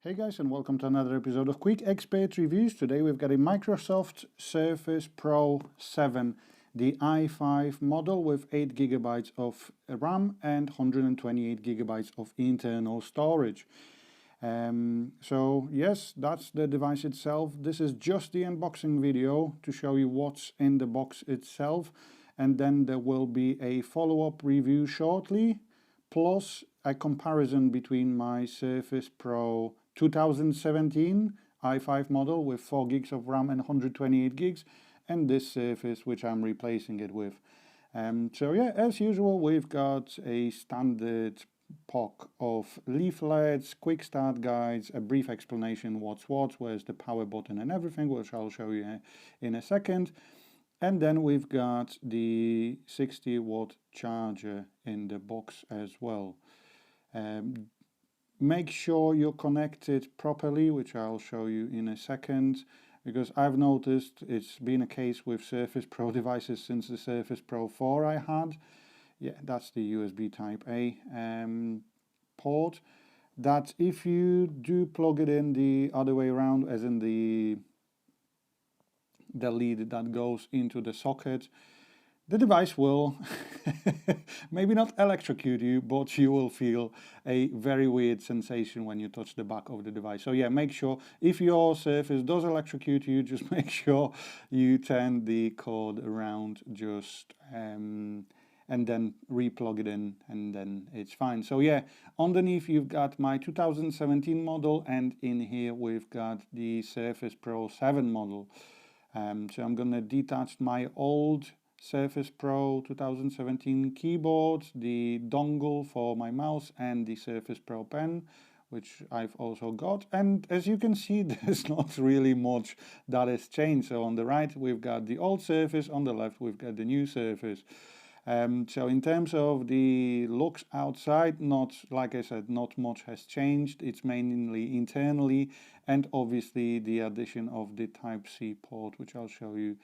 Hey guys, and welcome to another episode of Quick Expert Reviews. Today we've got a Microsoft Surface Pro 7, the i5 model with 8 GB of RAM and 128 GB of internal storage. So yes, that's the device itself. This is just the unboxing video to show you what's in the box itself, and then there will be a follow-up review shortly, plus a comparison between my Surface Pro 2017 i5 model with 4 gigs of RAM and 128 gigs, and this Surface which I'm replacing it with. So yeah, as usual, we've got a standard pack of leaflets, quick start guides, a brief explanation what's what, where's the power button and everything, which I'll show you in a second. And then we've got the 60-watt charger in the box as well. Make sure you're connected properly, which I'll show you in a second, because I've noticed it's been a case with Surface Pro devices since the Surface Pro 4 I had. Yeah, that's the USB Type A port, that if you do plug it in the other way around, as in the lead that goes into the socket, the device will maybe not electrocute you, but you will feel a very weird sensation when you touch the back of the device. So yeah, make sure, if your Surface does electrocute you, just make sure you turn the cord around just and then re-plug it in, and then it's fine. So yeah, underneath you've got my 2017 model, and in here we've got the Surface Pro 7 model. So I'm gonna detach my old Surface Pro 2017 keyboard, the dongle for my mouse, and the Surface Pro pen, which I've also got. And as you can see, there's not really much that has changed. So on the right we've got the old Surface, on the left we've got the new Surface. So in terms of the looks outside, like I said, not much has changed. It's mainly internally, and obviously the addition of the Type-C port, which I'll show you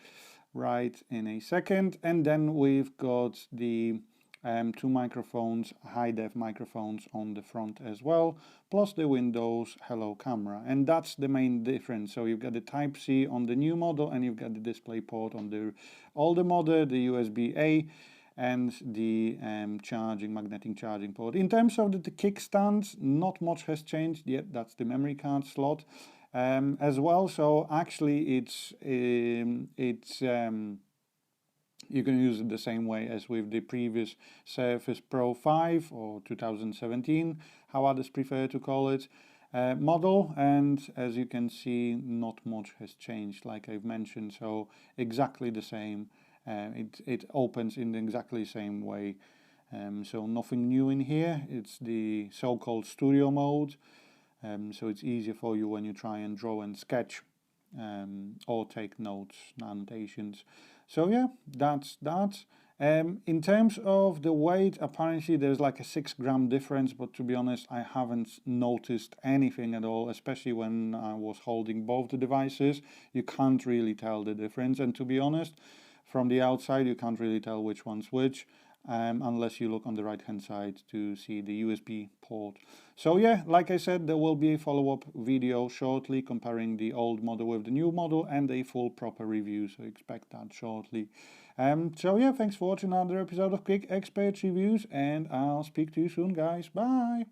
right in a second. And then we've got the two microphones, high-def microphones on the front as well, plus the Windows Hello camera, and that's the main difference. So you've got the Type-C on the new model, and you've got the display port on the older model, the USB-A, and the magnetic charging port. In terms of the kickstand, not much has changed yet. That's the memory card slot as well. So actually you can use it the same way as with the previous Surface Pro 5 or 2017, how others prefer to call it, model. And as you can see, not much has changed, like I've mentioned. So exactly the same. It opens in exactly the same way, so nothing new in here. It's the so-called studio mode, so it's easier for you when you try and draw and sketch or take notes, annotations. So yeah, that's that. In terms of the weight, apparently there's like a 6-gram difference, but to be honest, I haven't noticed anything at all, especially when I was holding both the devices. You can't really tell the difference, and to be honest, from the outside you can't really tell which one's which, unless you look on the right hand side to see the USB port. So yeah, like I said, there will be a follow-up video shortly comparing the old model with the new model, and a full proper review, so expect that shortly. So yeah, thanks for watching another episode of Quick Expert Reviews, and I'll speak to you soon, guys. Bye!